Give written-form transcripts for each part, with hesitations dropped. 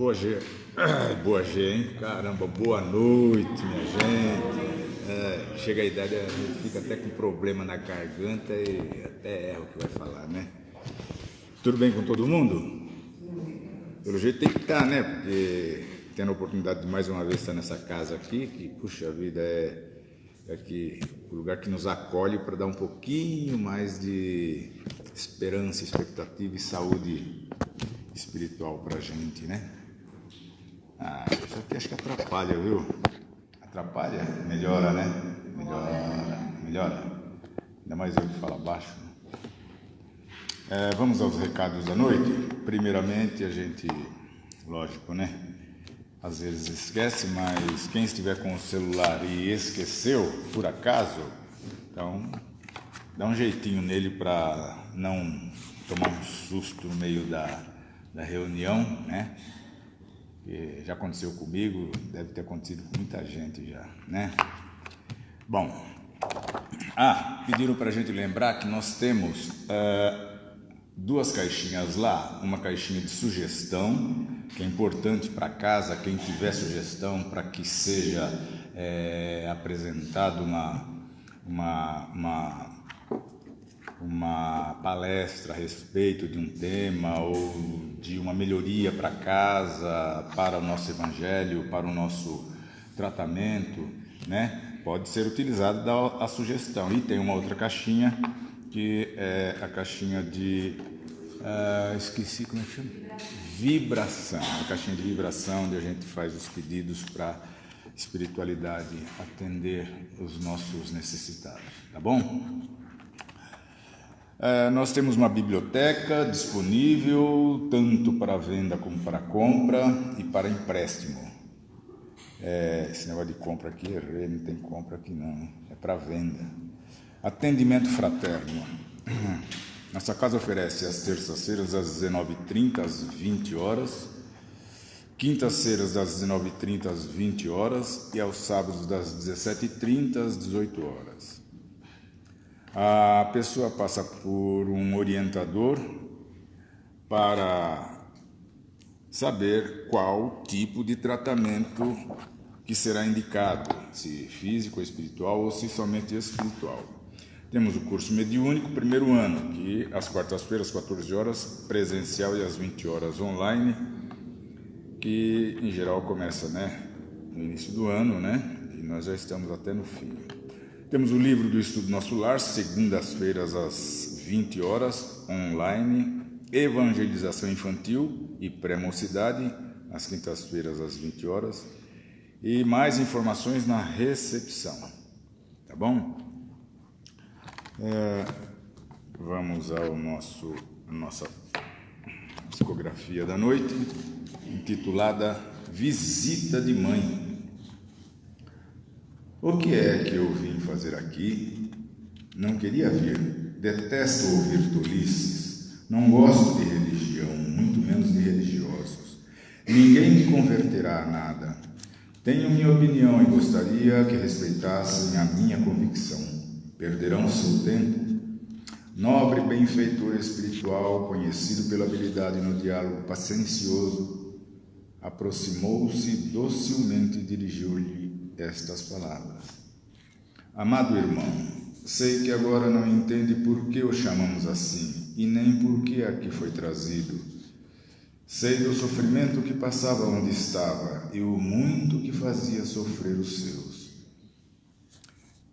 Boa gente, caramba, boa noite, minha gente. Chega a idade, a gente fica até com problema na garganta e até erra o que vai falar, né? Tudo bem com todo mundo? Pelo jeito tem que estar, né? Porque tendo a oportunidade de mais uma vez estar nessa casa aqui, que, puxa vida, é aqui o lugar que nos acolhe para dar um pouquinho mais de esperança, expectativa e saúde espiritual pra gente, né? Isso aqui acho que atrapalha, viu? Atrapalha? Melhora, né? Melhora. Ainda mais eu que falo baixo, né? Vamos aos recados da noite. Primeiramente, a gente, lógico, né? Às vezes esquece, mas quem estiver com o celular e esqueceu, por acaso, então dá um jeitinho nele para não tomar um susto no meio da reunião, né? Que já aconteceu comigo, deve ter acontecido com muita gente já, né? Bom, pediram para a gente lembrar que nós temos duas caixinhas lá, uma caixinha de sugestão, que é importante para casa, quem tiver sugestão para que seja apresentado uma palestra a respeito de um tema ou de uma melhoria para casa, para o nosso evangelho, para o nosso tratamento, né? Pode ser utilizado a sugestão. E tem uma outra caixinha que é a caixinha de esqueci como é que chama? Vibração. A caixinha de vibração, onde a gente faz os pedidos para espiritualidade atender os nossos necessitados, tá bom? Nós temos uma biblioteca disponível tanto para venda como para compra e para empréstimo. Esse negócio de compra aqui, errei, não tem compra aqui não, é para venda. Atendimento fraterno. Nossa casa oferece às terças-feiras das 19h30 às 20 horas, quintas-feiras das 19h30 às 20 horas e aos sábados das 17h30 às 18 horas. A pessoa passa por um orientador para saber qual tipo de tratamento que será indicado, se físico, espiritual ou se somente espiritual. Temos o curso mediúnico, primeiro ano, que às quartas-feiras, às 14 horas, presencial e às 20 horas online, que em geral começa, né, no início do ano, né, e nós já estamos até no fim. Temos o livro do Estudo Nosso Lar, segundas-feiras às 20 horas, online, evangelização infantil e pré-mocidade, às quintas-feiras às 20 horas, e mais informações na recepção, tá bom? Vamos ao nossa psicografia da noite, intitulada Visita de Mãe. O que é que eu vim fazer aqui? Não queria vir. Detesto ouvir tolices. Não gosto de religião, muito menos de religiosos. Ninguém me converterá a nada. Tenho minha opinião e gostaria que respeitassem a minha convicção. Perderão seu tempo? Nobre benfeitor espiritual, conhecido pela habilidade no diálogo paciencioso, aproximou-se docilmente e dirigiu-lhe estas palavras. Amado irmão, sei que agora não entende por que o chamamos assim e nem por que aqui foi trazido. Sei do sofrimento que passava onde estava e o muito que fazia sofrer os seus.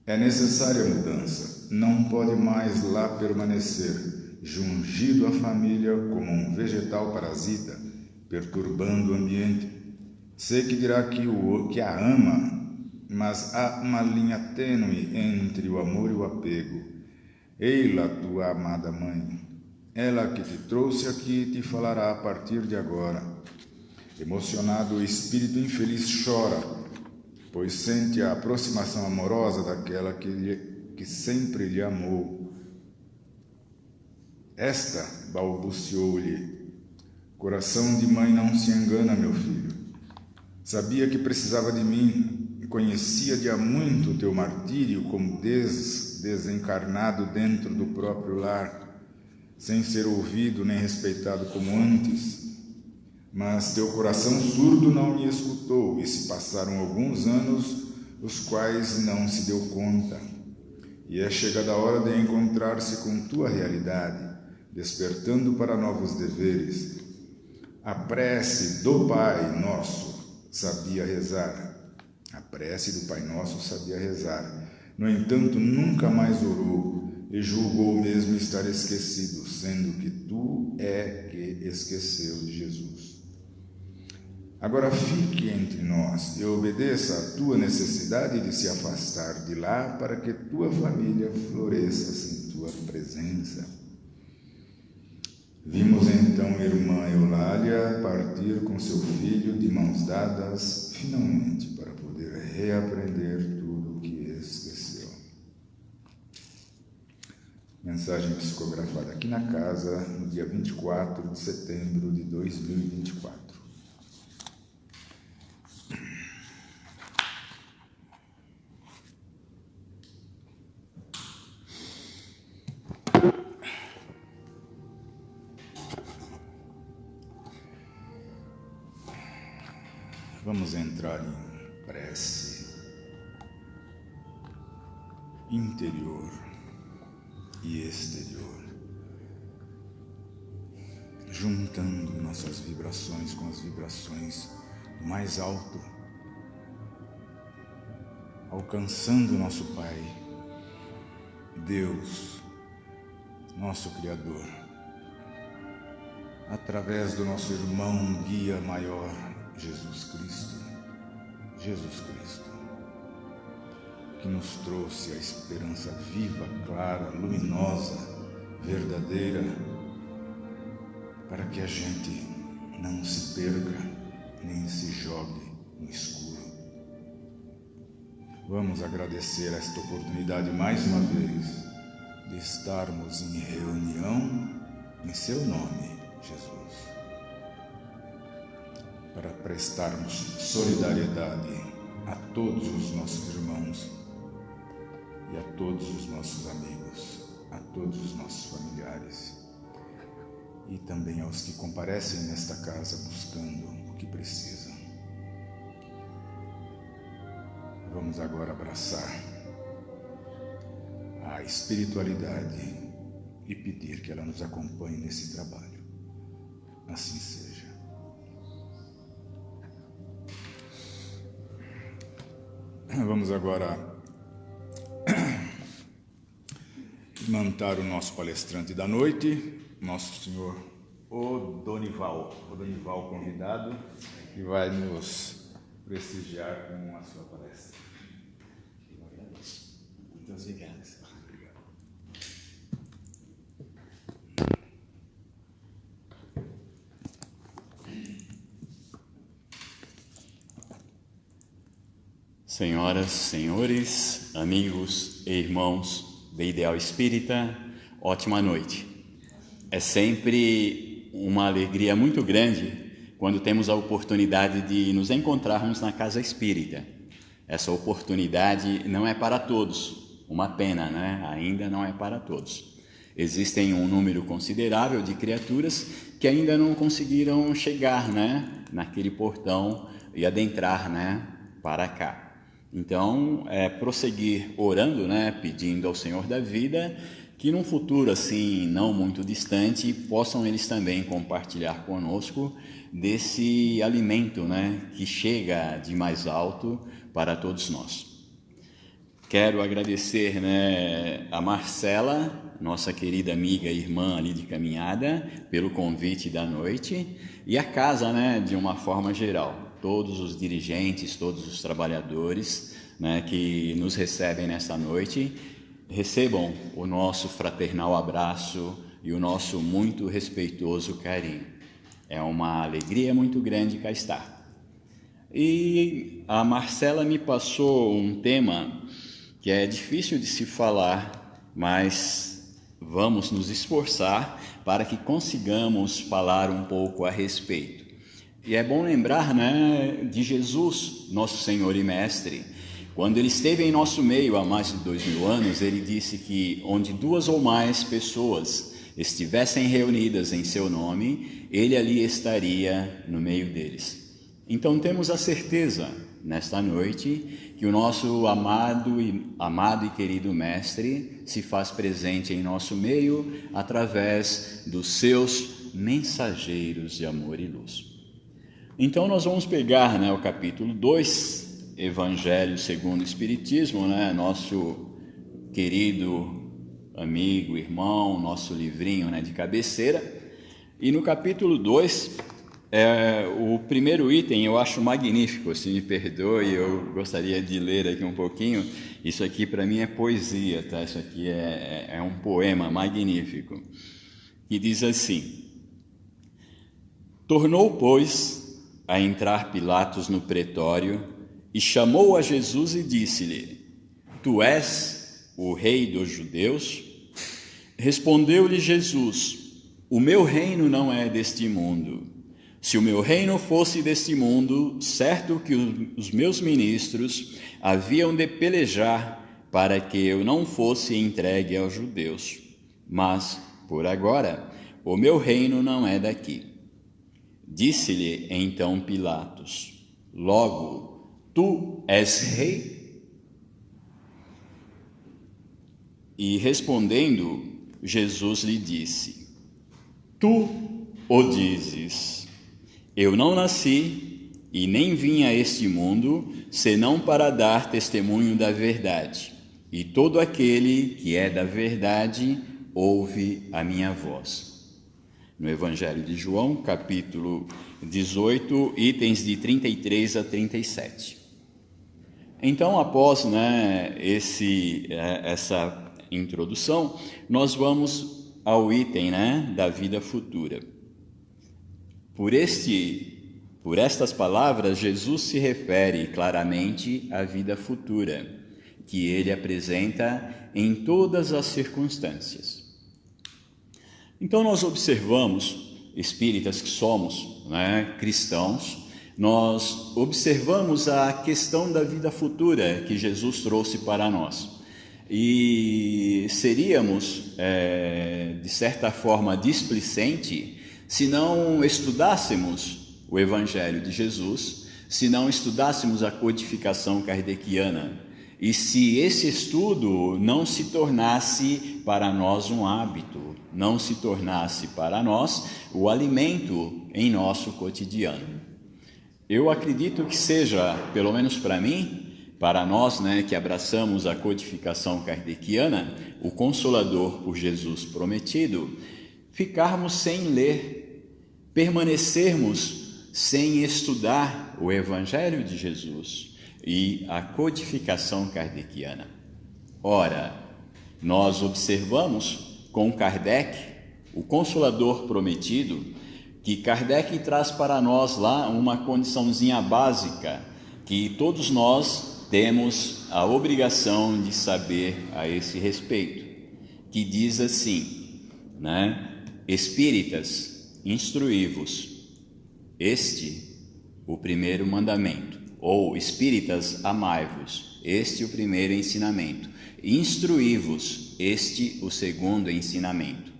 É necessária a mudança, não pode mais lá permanecer, jungido à família como um vegetal parasita, perturbando o ambiente. Sei que dirá que a ama, mas há uma linha tênue entre o amor e o apego. Ei-la, tua amada mãe, ela que te trouxe aqui te falará a partir de agora. Emocionado, o espírito infeliz chora, pois sente a aproximação amorosa daquela que sempre lhe amou. Esta, balbuciou-lhe, coração de mãe não se engana, meu filho. Sabia que precisava de mim, conhecia de há muito o teu martírio como desencarnado dentro do próprio lar, sem ser ouvido nem respeitado como antes. Mas teu coração surdo não me escutou, e se passaram alguns anos, os quais não se deu conta. E é chegada a hora de encontrar-se com tua realidade, despertando para novos deveres. A prece do Pai Nosso sabia rezar. A prece do Pai Nosso sabia rezar. No entanto, nunca mais orou e julgou mesmo estar esquecido, sendo que tu é que esqueceu de Jesus. Agora fique entre nós e obedeça à tua necessidade de se afastar de lá para que tua família floresça sem tua presença. Vimos então irmã Eulália partir com seu filho de mãos dadas, finalmente, para poder reaprender tudo o que esqueceu. Mensagem psicografada aqui na casa, no dia 24 de setembro de 2024. Vamos entrar em prece interior e exterior, juntando nossas vibrações com as vibrações do mais alto, alcançando nosso Pai, Deus, nosso Criador, através do nosso irmão guia maior, Jesus Cristo, que nos trouxe a esperança viva, clara, luminosa, verdadeira, para que a gente não se perca, nem se jogue no escuro. Vamos agradecer esta oportunidade mais uma vez de estarmos em reunião em seu nome, Jesus, para prestarmos solidariedade a todos os nossos irmãos e a todos os nossos amigos, a todos os nossos familiares e também aos que comparecem nesta casa buscando o que precisam. Vamos agora abraçar a espiritualidade e pedir que ela nos acompanhe nesse trabalho. Assim seja. Vamos agora manter o nosso palestrante da noite, nosso senhor Odonival convidado, que vai nos prestigiar com a sua palestra. Muito obrigado. Senhoras, senhores, amigos e irmãos da Ideal Espírita, ótima noite. É sempre uma alegria muito grande quando temos a oportunidade de nos encontrarmos na Casa Espírita. Essa oportunidade não é para todos, uma pena, né? Ainda não é para todos. Existem um número considerável de criaturas que ainda não conseguiram chegar, né, naquele portão e adentrar, né, para cá. Então, prosseguir orando, né, pedindo ao Senhor da vida que num futuro assim não muito distante possam eles também compartilhar conosco desse alimento, né, que chega de mais alto para todos nós. Quero agradecer, né, a Marcela, nossa querida amiga e irmã ali de caminhada, pelo convite da noite, e a casa, né, de uma forma geral. Todos os dirigentes, todos os trabalhadores, né, que nos recebem nesta noite, recebam o nosso fraternal abraço e o nosso muito respeitoso carinho. É uma alegria muito grande cá estar. E a Marcela me passou um tema que é difícil de se falar, mas vamos nos esforçar para que consigamos falar um pouco a respeito. E é bom lembrar, né, de Jesus, nosso Senhor e Mestre. Quando Ele esteve em nosso meio há mais de 2000 anos, Ele disse que onde 2 ou mais pessoas estivessem reunidas em seu nome, ele ali estaria no meio deles. Então temos a certeza, nesta noite, que o nosso amado e querido Mestre se faz presente em nosso meio através dos seus mensageiros de amor e luz. Então nós vamos pegar, o capítulo 2, Evangelho segundo o Espiritismo, nosso querido amigo, irmão, nosso livrinho de cabeceira. E no capítulo 2, o primeiro item eu acho magnífico, se me perdoe, eu gostaria de ler aqui um pouquinho. Isso aqui para mim é poesia, tá? Isso aqui é um poema magnífico, que diz assim: Tornou, pois, a entrar Pilatos no pretório e chamou a Jesus e disse-lhe: Tu és o rei dos judeus? Respondeu-lhe Jesus: O meu reino não é deste mundo. Se o meu reino fosse deste mundo, certo que os meus ministros haviam de pelejar para que eu não fosse entregue aos judeus. Mas, por agora, o meu reino não é daqui. Disse-lhe então Pilatos: Logo, tu és rei? E respondendo, Jesus lhe disse: Tu o dizes. Eu não nasci e nem vim a este mundo, senão para dar testemunho da verdade. E todo aquele que é da verdade ouve a minha voz. No Evangelho de João, capítulo 18, itens de 33 a 37. Então, após essa introdução, nós vamos ao item da vida futura. Por estas palavras, Jesus se refere claramente à vida futura, que ele apresenta em todas as circunstâncias. Então nós observamos, espíritas que somos, cristãos, nós observamos a questão da vida futura que Jesus trouxe para nós. E seríamos, de certa forma, displicente se não estudássemos o Evangelho de Jesus, se não estudássemos a codificação kardeciana, e se esse estudo não se tornasse para nós um hábito, não se tornasse para nós o alimento em nosso cotidiano. Eu acredito que seja, pelo menos para mim, para nós que abraçamos a codificação kardeciana, o Consolador por Jesus prometido, ficarmos sem ler, permanecermos sem estudar o Evangelho de Jesus e a codificação kardeciana. Ora, nós observamos com Kardec, o Consolador prometido, que Kardec traz para nós lá uma condiçãozinha básica que todos nós temos a obrigação de saber a esse respeito, que diz assim, Espíritas, instruí-vos, este o primeiro mandamento, ou Espíritas, amai-vos, este o primeiro ensinamento, instruí-vos, este o segundo ensinamento.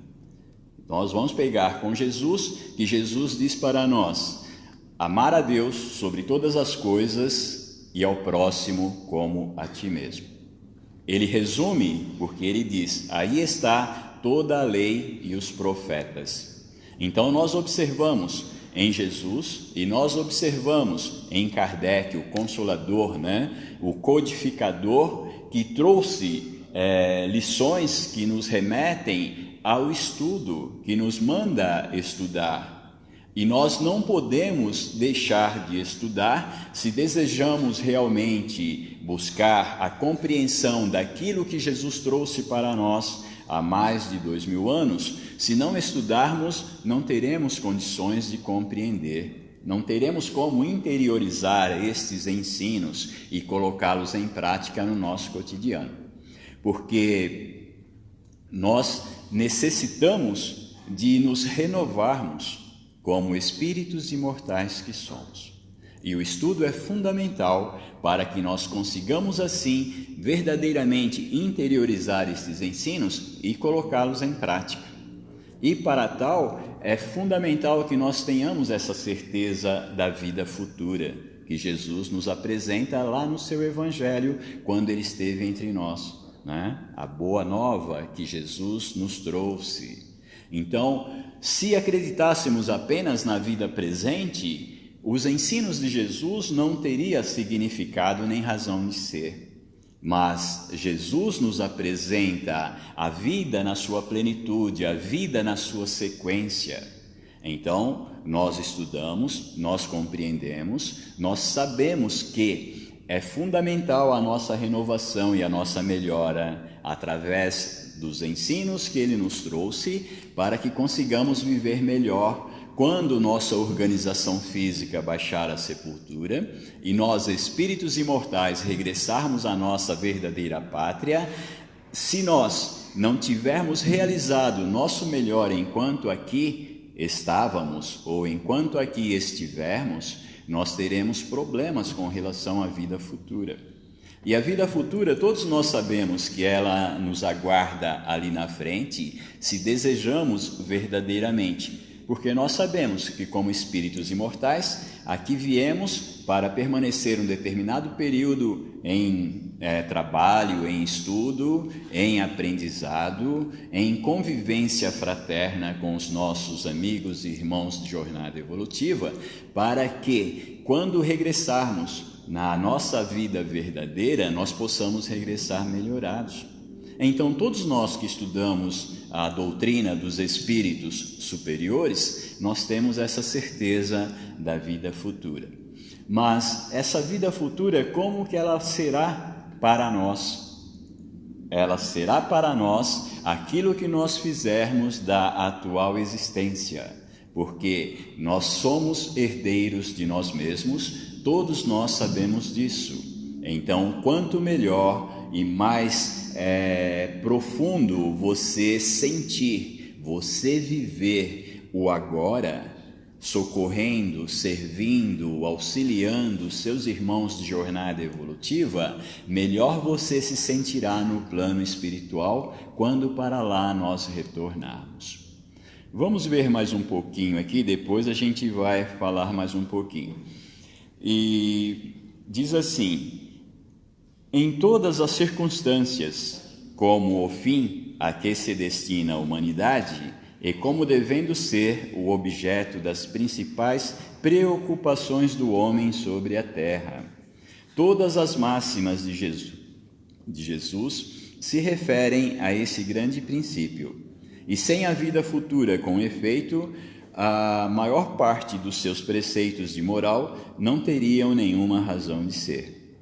Nós vamos pegar com Jesus, que Jesus diz para nós, amar a Deus sobre todas as coisas e ao próximo como a ti mesmo. Ele resume, porque ele diz, aí está toda a lei e os profetas. Então nós observamos em Jesus e nós observamos em Kardec, o Consolador, o codificador, que trouxe lições que nos remetem ao estudo, que nos manda estudar. E nós não podemos deixar de estudar se desejamos realmente buscar a compreensão daquilo que Jesus trouxe para nós há mais de 2000 anos. Se não estudarmos, não teremos condições de compreender, não teremos como interiorizar estes ensinos e colocá-los em prática no nosso cotidiano, porque nós necessitamos de nos renovarmos como espíritos imortais que somos. E o estudo é fundamental para que nós consigamos assim verdadeiramente interiorizar estes ensinos e colocá-los em prática. E para tal, é fundamental que nós tenhamos essa certeza da vida futura, que Jesus nos apresenta lá no seu Evangelho, quando ele esteve entre nós, né? A boa nova que Jesus nos trouxe. Então, se acreditássemos apenas na vida presente, os ensinos de Jesus não teriam significado nem razão de ser. Mas Jesus nos apresenta a vida na sua plenitude, a vida na sua sequência. Então, nós estudamos, nós compreendemos, nós sabemos que é fundamental a nossa renovação e a nossa melhora através dos ensinos que ele nos trouxe para que consigamos viver melhor quando nossa organização física baixar à sepultura e nós, espíritos imortais, regressarmos à nossa verdadeira pátria. Se nós não tivermos realizado nosso melhor enquanto aqui estávamos ou enquanto aqui estivermos, nós teremos problemas com relação à vida futura. E a vida futura, todos nós sabemos que ela nos aguarda ali na frente, se desejamos verdadeiramente. Porque nós sabemos que, como espíritos imortais, aqui viemos para permanecer um determinado período em trabalho, em estudo, em aprendizado, em convivência fraterna com os nossos amigos e irmãos de jornada evolutiva, para que, quando regressarmos na nossa vida verdadeira, nós possamos regressar melhorados. Então, todos nós que estudamos a doutrina dos espíritos superiores, nós temos essa certeza da vida futura. Mas essa vida futura, como que ela será para nós? Ela será para nós aquilo que nós fizermos da atual existência, porque nós somos herdeiros de nós mesmos, todos nós sabemos disso. Então, quanto melhor e mais profundo você sentir, você viver o agora, socorrendo, servindo, auxiliando seus irmãos de jornada evolutiva, melhor você se sentirá no plano espiritual quando para lá nós retornarmos. Vamos ver mais um pouquinho aqui, depois a gente vai falar mais um pouquinho. E diz assim: em todas as circunstâncias, como o fim a que se destina a humanidade e como devendo ser o objeto das principais preocupações do homem sobre a terra. Todas as máximas de Jesus se referem a esse grande princípio. E sem a vida futura, com efeito, a maior parte dos seus preceitos de moral não teriam nenhuma razão de ser.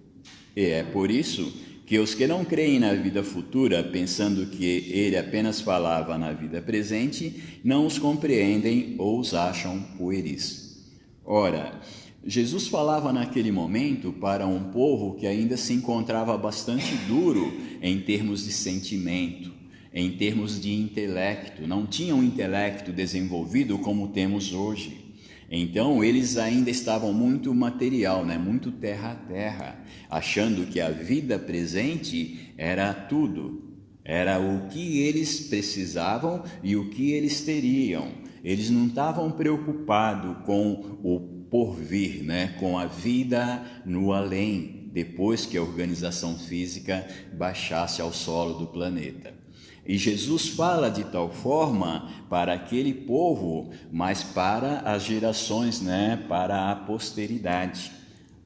E é por isso que os que não creem na vida futura, pensando que ele apenas falava na vida presente, não os compreendem ou os acham pueris. Ora, Jesus falava naquele momento para um povo que ainda se encontrava bastante duro em termos de sentimento, em termos de intelecto, não tinham um intelecto desenvolvido como temos hoje. Então, eles ainda estavam muito material, muito terra a terra, achando que a vida presente era tudo, era o que eles precisavam e o que eles teriam. Eles não estavam preocupados com o porvir, com a vida no além, depois que a organização física baixasse ao solo do planeta. E Jesus fala de tal forma para aquele povo, mas para as gerações, para a posteridade.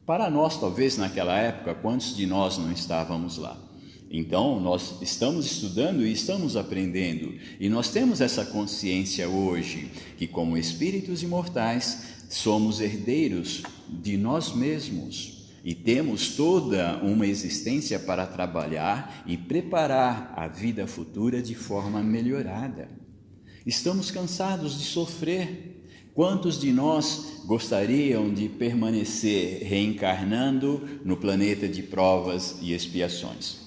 Para nós, talvez, naquela época, quantos de nós não estávamos lá? Então, nós estamos estudando e estamos aprendendo. E nós temos essa consciência hoje, que como espíritos imortais, somos herdeiros de nós mesmos. E temos toda uma existência para trabalhar e preparar a vida futura de forma melhorada. Estamos cansados de sofrer. Quantos de nós gostariam de permanecer reencarnando no planeta de provas e expiações?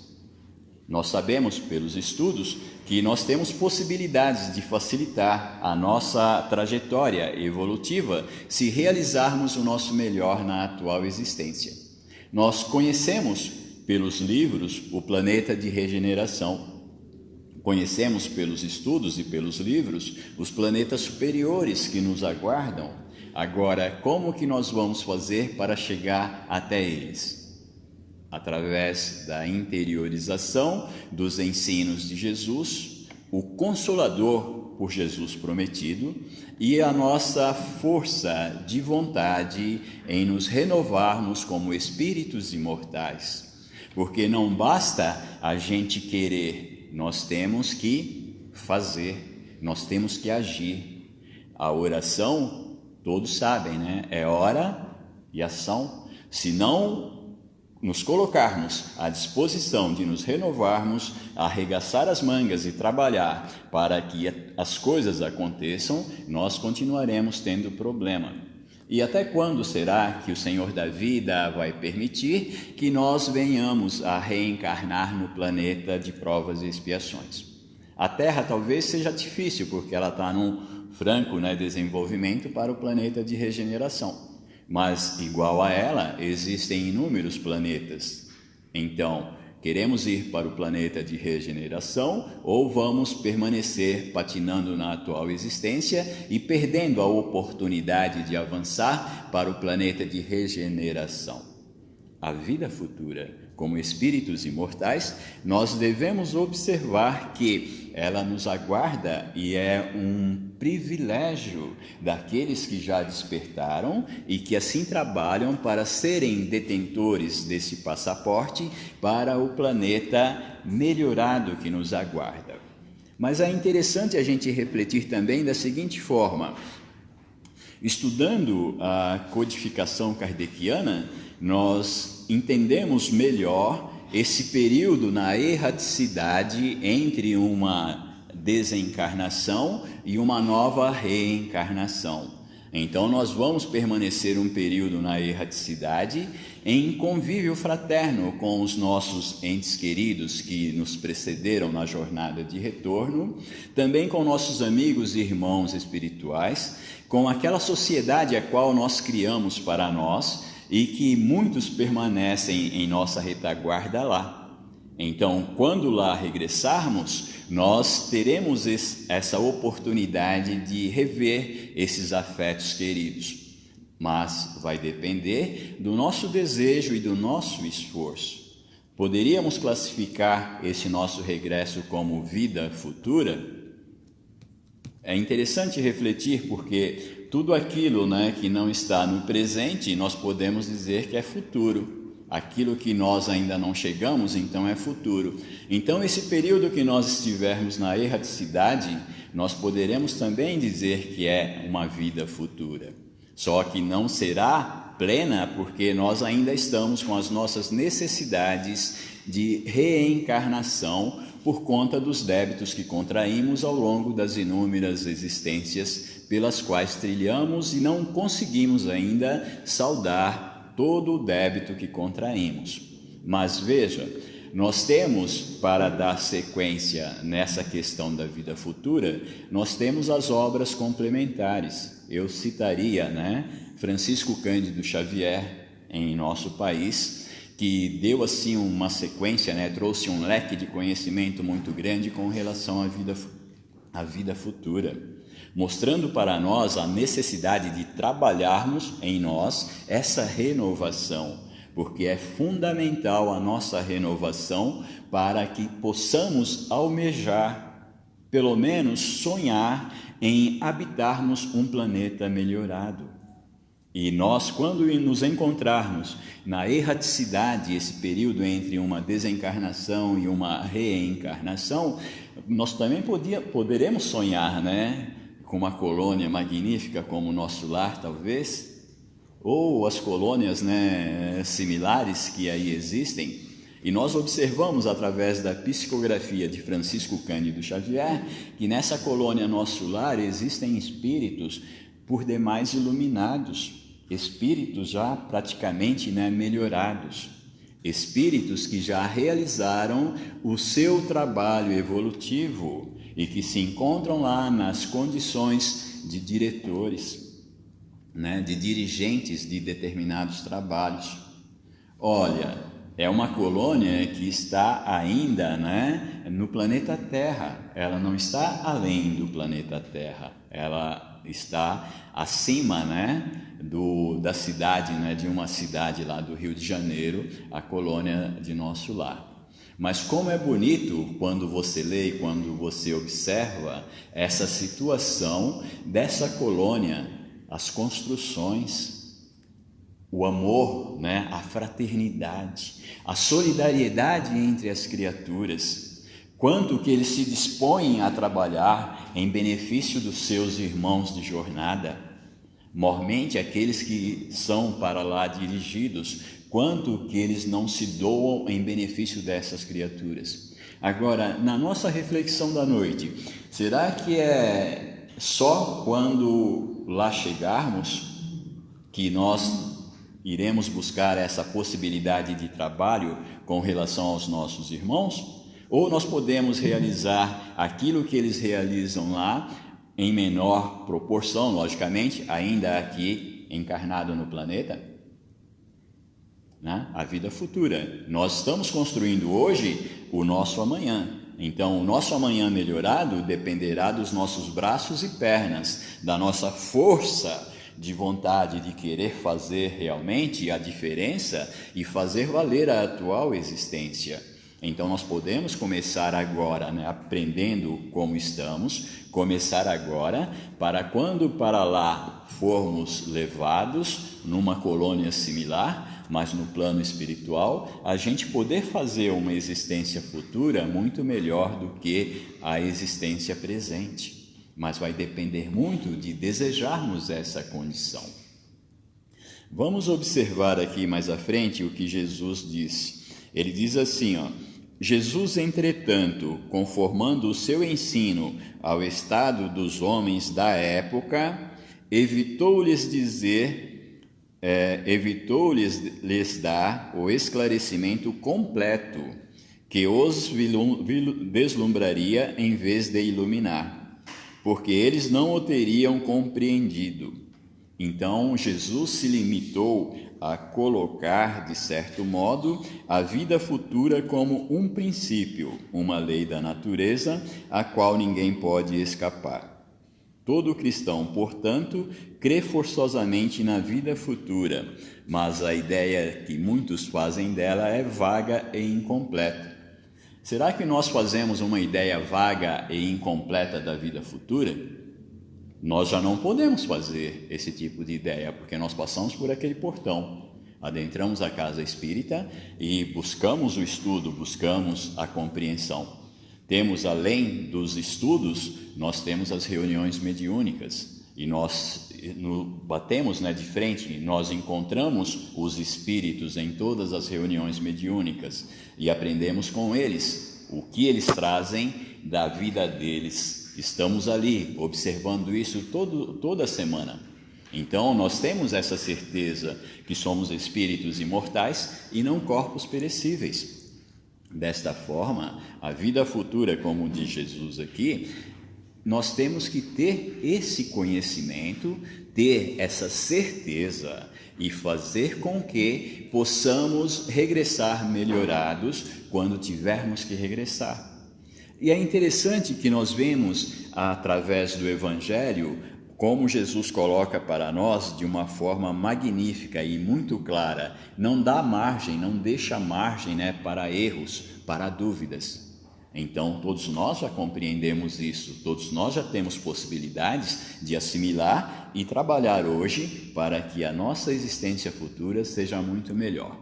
Nós sabemos pelos estudos que nós temos possibilidades de facilitar a nossa trajetória evolutiva se realizarmos o nosso melhor na atual existência. Nós conhecemos pelos livros o planeta de regeneração, conhecemos pelos estudos e pelos livros os planetas superiores que nos aguardam. Agora, como que nós vamos fazer para chegar até eles? Através da interiorização dos ensinos de Jesus, o Consolador por Jesus prometido, e a nossa força de vontade em nos renovarmos como espíritos imortais. Porque não basta a gente querer, nós temos que fazer, nós temos que agir. A oração, todos sabem, né? É hora e ação. Se não nos colocarmos à disposição de nos renovarmos, arregaçar as mangas e trabalhar para que as coisas aconteçam, nós continuaremos tendo problema. E até quando será que o Senhor da vida vai permitir que nós venhamos a reencarnar no planeta de provas e expiações? A Terra talvez seja difícil, porque ela está num franco desenvolvimento para o planeta de regeneração. Mas, igual a ela, existem inúmeros planetas. Então, queremos ir para o planeta de regeneração ou vamos permanecer patinando na atual existência e perdendo a oportunidade de avançar para o planeta de regeneração? A vida futura, como espíritos imortais, nós devemos observar que ela nos aguarda e é um privilégio daqueles que já despertaram e que assim trabalham para serem detentores desse passaporte para o planeta melhorado que nos aguarda. Mas é interessante a gente refletir também da seguinte forma: estudando a codificação kardeciana, nós entendemos melhor esse período na erraticidade entre uma desencarnação e uma nova reencarnação. Então nós vamos permanecer um período na erraticidade em convívio fraterno com os nossos entes queridos que nos precederam na jornada de retorno, também com nossos amigos e irmãos espirituais, com aquela sociedade a qual nós criamos para nós e que muitos permanecem em nossa retaguarda lá. Então, quando lá regressarmos, nós teremos essa oportunidade de rever esses afetos queridos. Mas vai depender do nosso desejo e do nosso esforço. Poderíamos classificar esse nosso regresso como vida futura? É interessante refletir porque tudo aquilo que não está no presente, nós podemos dizer que é futuro. Aquilo que nós ainda não chegamos, então é futuro. Então, esse período que nós estivermos na erraticidade, nós poderemos também dizer que é uma vida futura. Só que não será plena porque nós ainda estamos com as nossas necessidades de reencarnação por conta dos débitos que contraímos ao longo das inúmeras existências pelas quais trilhamos e não conseguimos ainda saldar todo o débito que contraímos. Mas veja, nós temos, para dar sequência nessa questão da vida futura, nós temos as obras complementares. Eu citaria, Francisco Cândido Xavier, em nosso país, que deu assim uma sequência, trouxe um leque de conhecimento muito grande com relação à vida futura, mostrando para nós a necessidade de trabalharmos em nós essa renovação, porque é fundamental a nossa renovação para que possamos almejar, pelo menos sonhar em habitarmos um planeta melhorado. E nós, quando nos encontrarmos na erraticidade, esse período entre uma desencarnação e uma reencarnação, nós também poderemos sonhar, com uma colônia magnífica como o nosso lar, talvez, ou as colônias similares que aí existem. E nós observamos através da psicografia de Francisco Cândido Xavier que nessa colônia nosso lar existem espíritos por demais iluminados, espíritos já praticamente melhorados, espíritos que já realizaram o seu trabalho evolutivo e que se encontram lá nas condições de diretores, de dirigentes de determinados trabalhos. Olha, é uma colônia que está ainda, né, no planeta Terra. Ela não está além do planeta Terra. Ela está acima, né, da cidade, né, de uma cidade lá do Rio de Janeiro, a colônia de Nosso Lar. Mas como é bonito quando você lê e quando você observa essa situação dessa colônia, as construções, o amor, né, a fraternidade, a solidariedade entre as criaturas, quanto que eles se dispõem a trabalhar em benefício dos seus irmãos de jornada, mormente aqueles que são para lá dirigidos, quanto que eles não se doam em benefício dessas criaturas. Agora, na nossa reflexão da noite, será que é só quando lá chegarmos que nós iremos buscar essa possibilidade de trabalho com relação aos nossos irmãos? Ou nós podemos realizar aquilo que eles realizam lá em menor proporção, logicamente, ainda aqui encarnado no planeta, né? A vida futura. Nós estamos construindo hoje o nosso amanhã. Então, o nosso amanhã melhorado dependerá dos nossos braços e pernas, da nossa força de vontade de querer fazer realmente a diferença e fazer valer a atual existência. Então nós podemos começar agora, né, aprendendo como estamos, começar agora para quando para lá formos levados numa colônia similar, mas no plano espiritual, a gente poder fazer uma existência futura muito melhor do que a existência presente. Mas vai depender muito de desejarmos essa condição. Vamos observar aqui mais à frente o que Jesus disse. Ele diz assim, ó: Jesus, entretanto, conformando o seu ensino ao estado dos homens da época, evitou-lhes dar o esclarecimento completo que os deslumbraria em vez de iluminar, porque eles não o teriam compreendido. Então, Jesus se limitou a colocar, de certo modo, a vida futura como um princípio, uma lei da natureza, a qual ninguém pode escapar. Todo cristão, portanto, crê forçosamente na vida futura, mas a ideia que muitos fazem dela é vaga e incompleta. Será que nós fazemos uma ideia vaga e incompleta da vida futura? Nós já não podemos fazer esse tipo de ideia, porque nós passamos por aquele portão, adentramos a casa espírita e buscamos o estudo, buscamos a compreensão. Temos, além dos estudos, nós temos as reuniões mediúnicas e nós batemos, né, de frente, nós encontramos os espíritos em todas as reuniões mediúnicas e aprendemos com eles o que eles trazem da vida deles. Estamos ali observando isso toda semana. Então nós temos essa certeza que somos espíritos imortais e não corpos perecíveis. Desta forma, a vida futura, como diz Jesus aqui, nós temos que ter esse conhecimento, ter essa certeza e fazer com que possamos regressar melhorados quando tivermos que regressar. E é interessante que nós vemos, através do Evangelho, como Jesus coloca para nós de uma forma magnífica e muito clara, não dá margem, não deixa margem, né, para erros, para dúvidas. Então, todos nós já compreendemos isso, todos nós já temos possibilidades de assimilar e trabalhar hoje para que a nossa existência futura seja muito melhor.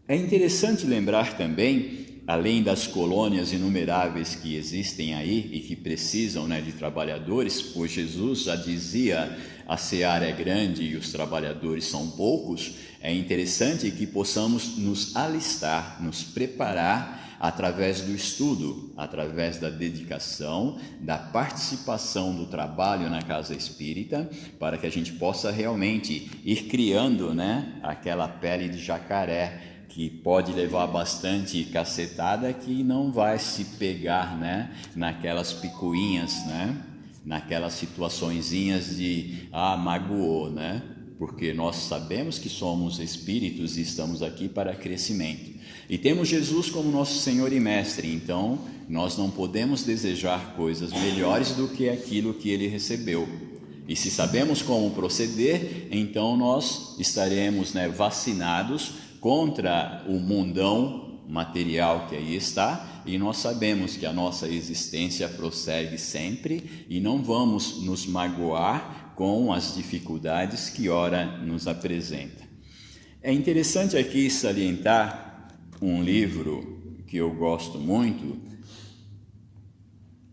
É interessante lembrar também, além das colônias inumeráveis que existem aí e que precisam, né, de trabalhadores, pois Jesus já dizia, a seara é grande e os trabalhadores são poucos, é interessante que possamos nos alistar, nos preparar através do estudo, através da dedicação, da participação do trabalho na casa espírita, para que a gente possa realmente ir criando, né, aquela pele de jacaré, que pode levar bastante cacetada, que não vai se pegar, né, naquelas picuinhas, né, naquelas situaçõezinhas de magoou, né? porque nós sabemos que somos espíritos e estamos aqui para crescimento. E temos Jesus como nosso Senhor e Mestre, então nós não podemos desejar coisas melhores do que aquilo que Ele recebeu. E se sabemos como proceder, então nós estaremos, vacinados contra o mundão material que aí está, e nós sabemos que a nossa existência prossegue sempre e não vamos nos magoar com as dificuldades que ora nos apresenta. É interessante aqui salientar um livro que eu gosto muito,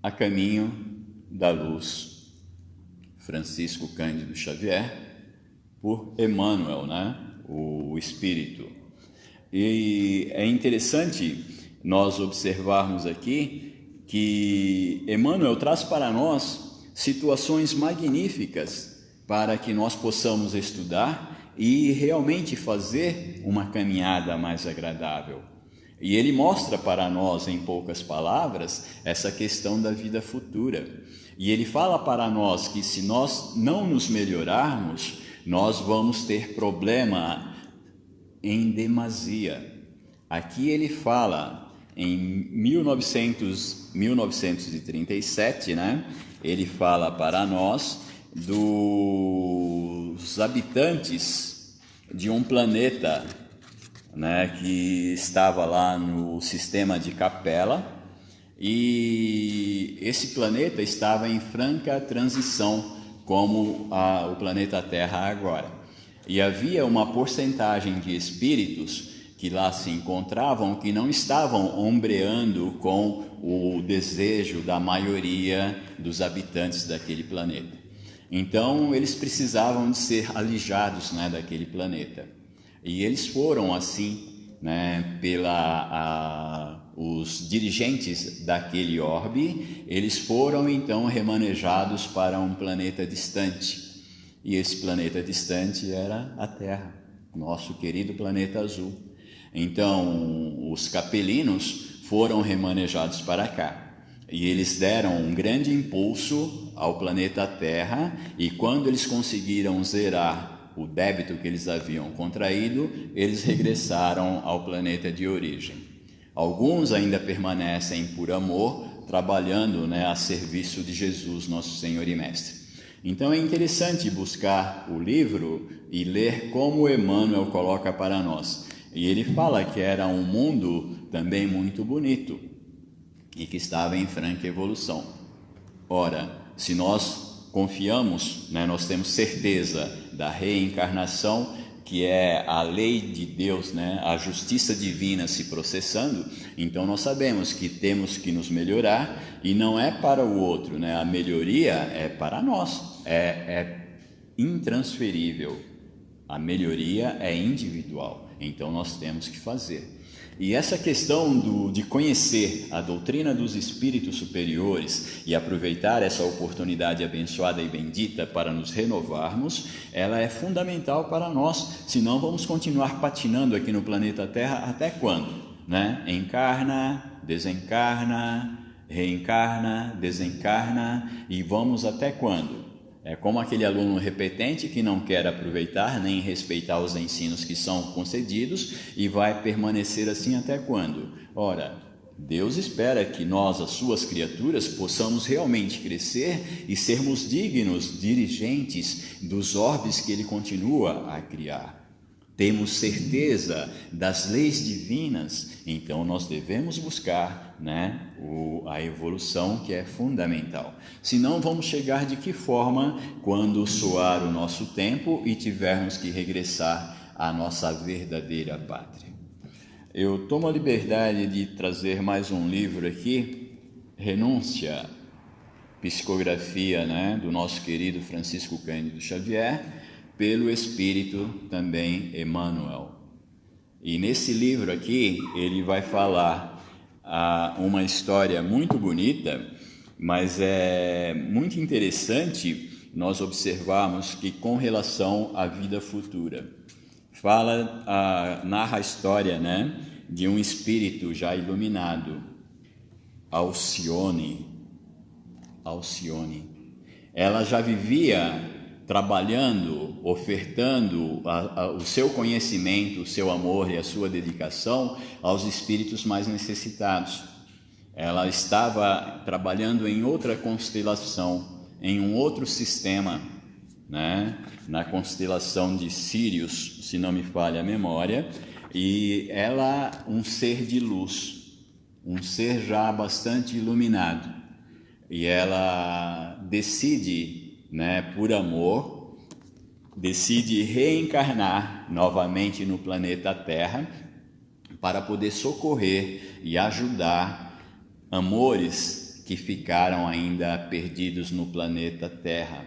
A Caminho da Luz, Francisco Cândido Xavier, por Emmanuel, o Espírito. E é interessante nós observarmos aqui que Emmanuel traz para nós situações magníficas para que nós possamos estudar e realmente fazer uma caminhada mais agradável. E ele mostra para nós, em poucas palavras, essa questão da vida futura. E ele fala para nós que se nós não nos melhorarmos, nós vamos ter problema em demasia. Aqui ele fala, em 1937, ele fala para nós dos habitantes de um planeta, que estava lá no sistema de Capela, e esse planeta estava em franca transição, como o planeta Terra agora. E havia uma porcentagem de espíritos que lá se encontravam que não estavam ombreando com o desejo da maioria dos habitantes daquele planeta. Então, eles precisavam de ser alijados daquele planeta. E eles foram assim, os dirigentes daquele orbe, eles foram então remanejados para um planeta distante. E esse planeta distante era a Terra, nosso querido planeta azul. Então, os capelinos foram remanejados para cá. E eles deram um grande impulso ao planeta Terra, e quando eles conseguiram zerar o débito que eles haviam contraído, eles regressaram ao planeta de origem. Alguns ainda permanecem por amor, trabalhando a serviço de Jesus, nosso Senhor e Mestre. Então é interessante buscar o livro e ler como Emmanuel coloca para nós. E ele fala que era um mundo também muito bonito e que estava em franca evolução. Ora, se nós confiamos, nós temos certeza da reencarnação, que é a lei de Deus, a justiça divina se processando, então nós sabemos que temos que nos melhorar, e não é para o outro, a melhoria é para nós, é intransferível, a melhoria é individual, então nós temos que fazer. E essa questão de conhecer a doutrina dos espíritos superiores e aproveitar essa oportunidade abençoada e bendita para nos renovarmos, ela é fundamental para nós, senão vamos continuar patinando aqui no planeta Terra até quando? Encarna, desencarna, reencarna, desencarna, e vamos até quando? É como aquele aluno repetente que não quer aproveitar nem respeitar os ensinos que são concedidos e vai permanecer assim até quando? Ora, Deus espera que nós, as suas criaturas, possamos realmente crescer e sermos dignos dirigentes dos orbes que Ele continua a criar. Temos certeza das leis divinas, então nós devemos buscar a evolução, que é fundamental. Senão vamos chegar de que forma quando soar o nosso tempo e tivermos que regressar à nossa verdadeira pátria. Eu tomo a liberdade de trazer mais um livro aqui, Renúncia, psicografia do nosso querido Francisco Cândido Xavier, pelo Espírito também Emmanuel. E nesse livro aqui ele vai falar uma história muito bonita, mas é muito interessante nós observarmos que com relação à vida futura, narra a história de um espírito já iluminado, Alcione. Ela já vivia trabalhando, ofertando o seu conhecimento, o seu amor e a sua dedicação aos espíritos mais necessitados. Ela estava trabalhando em outra constelação, em um outro sistema, né? Na constelação de Sírius, se não me falha a memória, e ela, um ser de luz, um ser já bastante iluminado, e ela decide, né, por amor, decide reencarnar novamente no planeta Terra para poder socorrer e ajudar amores que ficaram ainda perdidos no planeta Terra.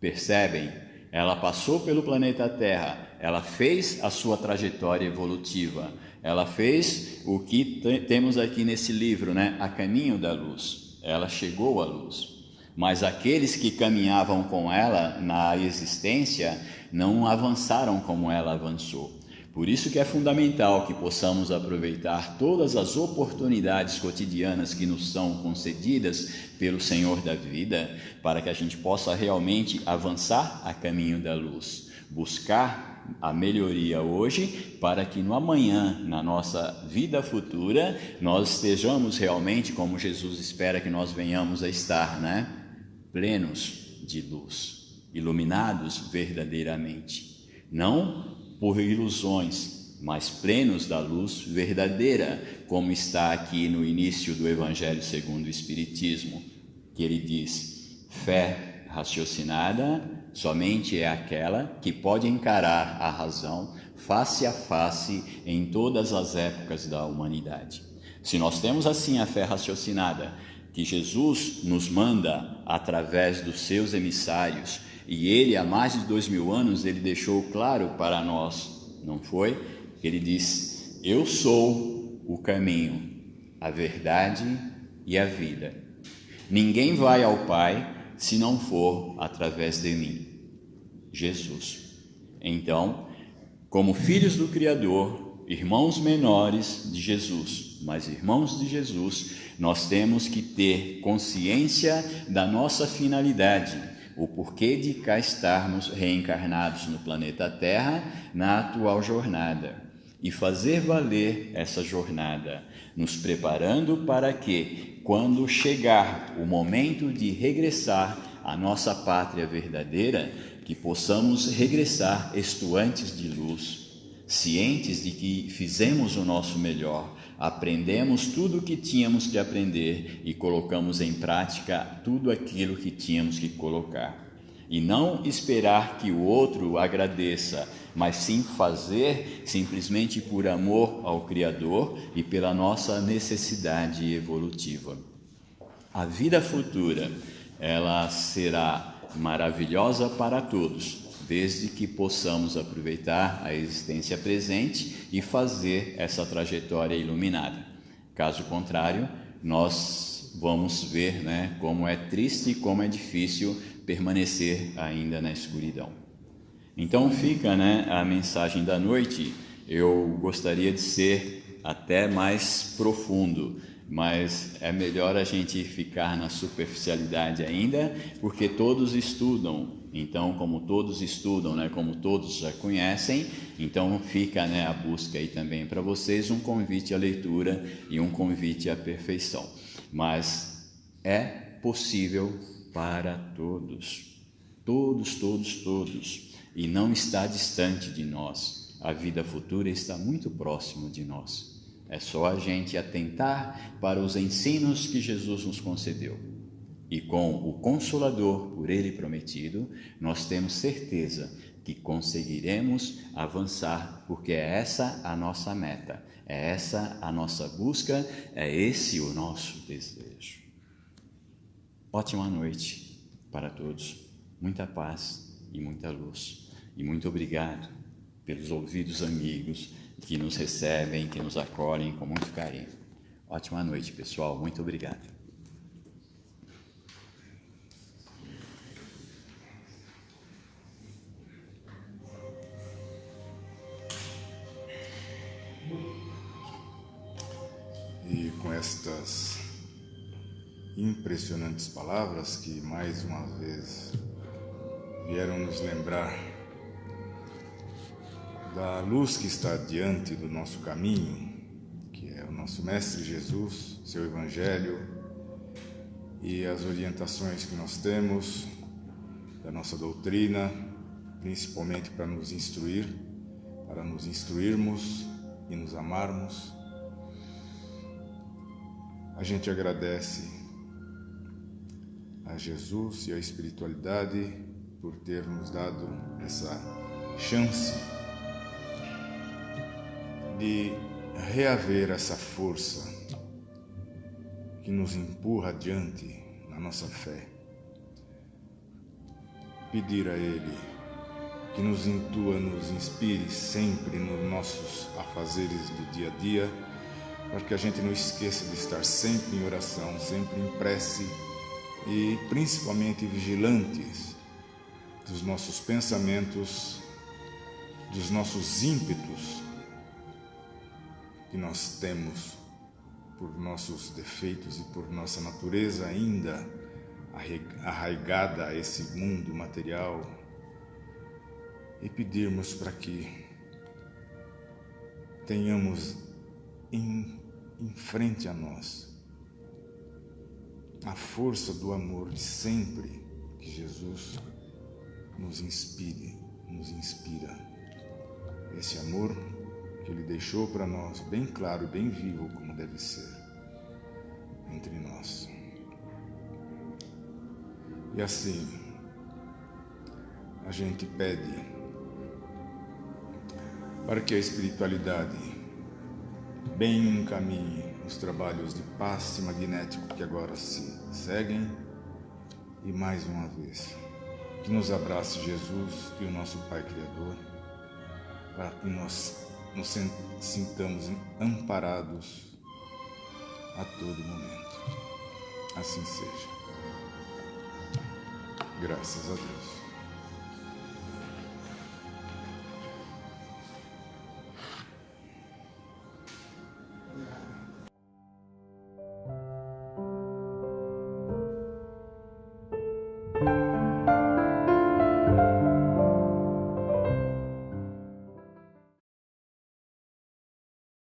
Percebem? Ela passou pelo planeta Terra, ela fez a sua trajetória evolutiva, ela fez o que temos aqui nesse livro, né? A caminho da luz. Ela chegou à luz. Mas aqueles que caminhavam com ela na existência não avançaram como ela avançou. Por isso que é fundamental que possamos aproveitar todas as oportunidades cotidianas que nos são concedidas pelo Senhor da vida, para que a gente possa realmente avançar a caminho da luz, buscar a melhoria hoje, para que no amanhã, na nossa vida futura, nós estejamos realmente como Jesus espera que nós venhamos a estar, né? Plenos de luz, iluminados verdadeiramente, não por ilusões, mas plenos da luz verdadeira, como está aqui no início do Evangelho segundo o Espiritismo, que ele diz: fé raciocinada somente é aquela que pode encarar a razão face a face em todas as épocas da humanidade. Se nós temos assim a fé raciocinada, que Jesus nos manda através dos seus emissários, e ele, há mais de 2000 anos, ele deixou claro para nós, não foi? Ele diz: eu sou o caminho, a verdade e a vida. Ninguém vai ao Pai se não for através de mim, Jesus. Então, como filhos do Criador, irmãos menores de Jesus, mas irmãos de Jesus, nós temos que ter consciência da nossa finalidade, o porquê de cá estarmos reencarnados no planeta Terra na atual jornada, e fazer valer essa jornada, nos preparando para que, quando chegar o momento de regressar à nossa pátria verdadeira, que possamos regressar estuantes de luz, cientes de que fizemos o nosso melhor, aprendemos tudo o que tínhamos que aprender e colocamos em prática tudo aquilo que tínhamos que colocar. E não esperar que o outro agradeça, mas sim fazer simplesmente por amor ao Criador e pela nossa necessidade evolutiva. A vida futura, ela será maravilhosa para todos, desde que possamos aproveitar a existência presente e fazer essa trajetória iluminada. Caso contrário, nós vamos ver, né, como é triste e como é difícil permanecer ainda na escuridão. Então fica, né, a mensagem da noite. Eu gostaria de ser até mais profundo, mas é melhor a gente ficar na superficialidade ainda, porque todos estudam. Então, como todos estudam, né, como todos já conhecem, então fica, né, a busca aí também para vocês, um convite à leitura e um convite à perfeição. Mas é possível para todos, todos, e não está distante de nós. A vida futura está muito próximo de nós. É só a gente atentar para os ensinos que Jesus nos concedeu. E com o Consolador por Ele prometido, nós temos certeza que conseguiremos avançar, porque é essa a nossa meta, é essa a nossa busca, é esse o nosso desejo. Ótima noite para todos, muita paz e muita luz. E muito obrigado pelos ouvidos amigos que nos recebem, que nos acolhem com muito carinho. Ótima noite, pessoal. Muito obrigado. E com estas impressionantes palavras que mais uma vez vieram nos lembrar da luz que está diante do nosso caminho, que é o nosso Mestre Jesus, seu Evangelho e as orientações que nós temos da nossa doutrina, principalmente para nos instruir, para nos instruirmos e nos amarmos. A gente agradece a Jesus e a espiritualidade por ter nos dado essa chance de reaver essa força que nos empurra adiante na nossa fé. Pedir a Ele que nos intua, nos inspire sempre nos nossos afazeres do dia a dia, para que a gente não esqueça de estar sempre em oração, sempre em prece e principalmente vigilantes dos nossos pensamentos, dos nossos ímpetos que nós temos por nossos defeitos e por nossa natureza ainda arraigada a esse mundo material, e pedirmos para que tenhamos em frente a nós a força do amor de sempre, que Jesus nos inspira, esse amor que Ele deixou para nós bem claro, bem vivo, como deve ser entre nós. E assim a gente pede para que a espiritualidade bem encaminhe os trabalhos de passe magnético que agora se seguem, e mais uma vez que nos abrace Jesus e o nosso Pai Criador, para que nós nos sintamos amparados a todo momento. Assim seja. Graças a Deus.